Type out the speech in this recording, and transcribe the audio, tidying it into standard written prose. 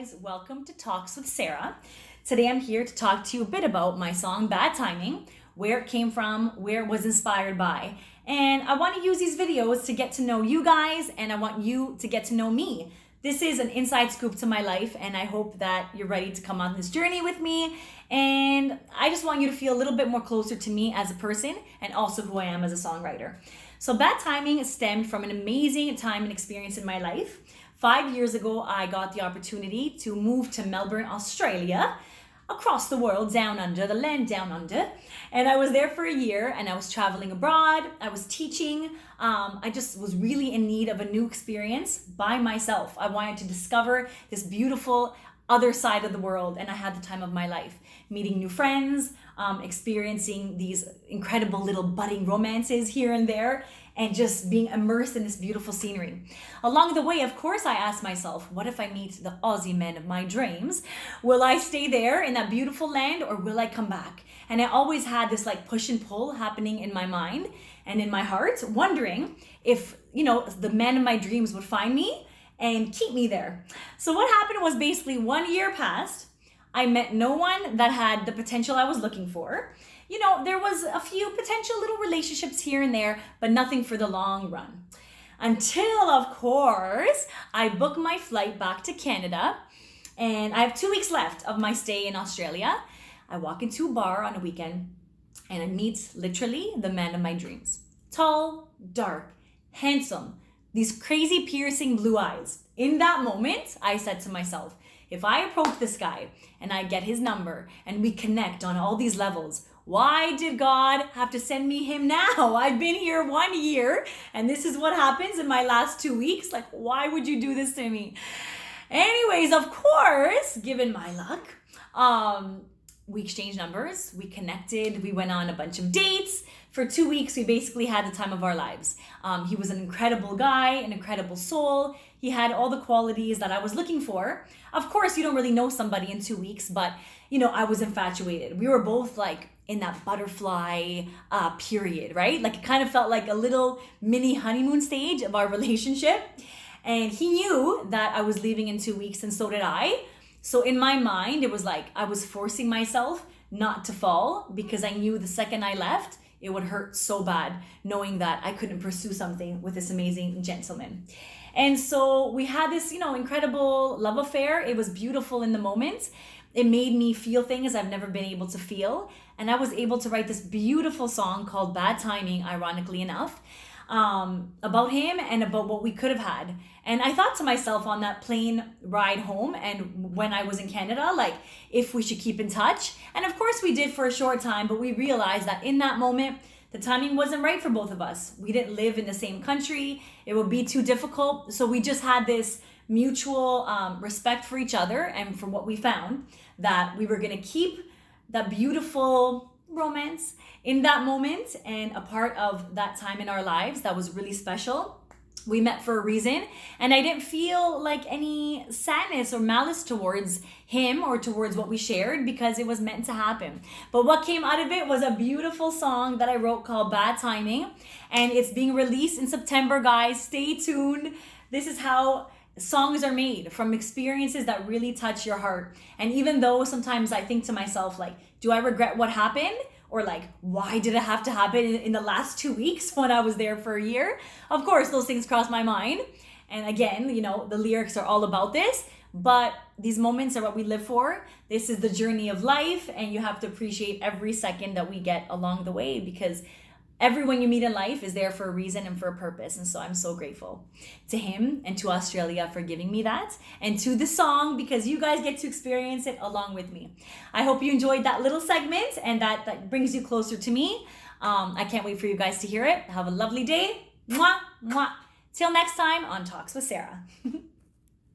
guys, welcome to Talks with Sarah. Today I'm here to talk to you a bit about my song Bad Timing, where it came from, where it was inspired by. And I want to use these videos to get to know you guys, and I want you to get to know me. This is an inside scoop to my life, and I hope that you're ready to come on this journey with me. And I just want you to feel a little bit more closer to me as a person and also who I am as a songwriter. So Bad Timing stemmed from an amazing time and experience in my life. 5 years ago, I got the opportunity to move to Melbourne, Australia, across the world, down under, the land down under. And I was there for a year, and I was traveling abroad. I was teaching. I just was really in need of a new experience by myself. I wanted to discover this beautiful other side of the world, and I had the time of my life, meeting new friends, experiencing these incredible little budding romances here and there, and just being immersed in this beautiful scenery. Along the way, of course, I asked myself, what if I meet the Aussie man of my dreams? Will I stay there in that beautiful land, or will I come back? And I always had this like push and pull happening in my mind and in my heart, wondering if, the man of my dreams would find me and keep me there. So what happened was basically 1 year passed. I met no one that had the potential I was looking for. There was a few potential little relationships here and there, but nothing for the long run. Until, of course, I booked my flight back to Canada, and I have 2 weeks left of my stay in Australia. I walk into a bar on a weekend, and I meet literally the man of my dreams. Tall, dark, handsome, these crazy piercing blue eyes. In that moment, I said to myself, if I approach this guy and I get his number and we connect on all these levels, why did God have to send me him now? I've been here 1 year and this is what happens in my last 2 weeks. Like, why would you do this to me? Anyways, of course, given my luck, we exchanged numbers, we connected, we went on a bunch of dates. For 2 weeks, we basically had the time of our lives. He was an incredible guy, an incredible soul. He had all the qualities that I was looking for. Of course, you don't really know somebody in 2 weeks, but I was infatuated. We were both like in that butterfly period, right? Like it kind of felt like a little mini honeymoon stage of our relationship. And he knew that I was leaving in 2 weeks, and so did I. So in my mind, it was like I was forcing myself not to fall, because I knew the second I left, it would hurt so bad knowing that I couldn't pursue something with this amazing gentleman. And so we had this, incredible love affair. It was beautiful in the moment. It made me feel things I've never been able to feel. And I was able to write this beautiful song called Bad Timing, ironically enough, about him and about what we could have had. And I thought to myself on that plane ride home and when I was in Canada, like if we should keep in touch. And of course we did for a short time, but we realized that in that moment, the timing wasn't right for both of us. We didn't live in the same country. It would be too difficult. So we just had this mutual respect for each other and for what we found, that we were going to keep that beautiful romance in that moment and a part of that time in our lives that was really special. We met for a reason, and I didn't feel like any sadness or malice towards him or towards what we shared, because it was meant to happen. But what came out of it was a beautiful song that I wrote called Bad Timing, and it's being released in September, guys. Stay tuned. This is how songs are made, from experiences that really touch your heart. And even though sometimes I think to myself, like, do I regret what happened? Or like, why did it have to happen in the last 2 weeks when I was there for a year? Of course, those things cross my mind. And again, the lyrics are all about this, but these moments are what we live for. This is the journey of life, and you have to appreciate every second that we get along the way, because everyone you meet in life is there for a reason and for a purpose. And so I'm so grateful to him and to Australia for giving me that, and to the song, because you guys get to experience it along with me. I hope you enjoyed that little segment and that brings you closer to me. I can't wait for you guys to hear it. Have a lovely day. Mwah, mwah. Till next time on Talks with Sarah.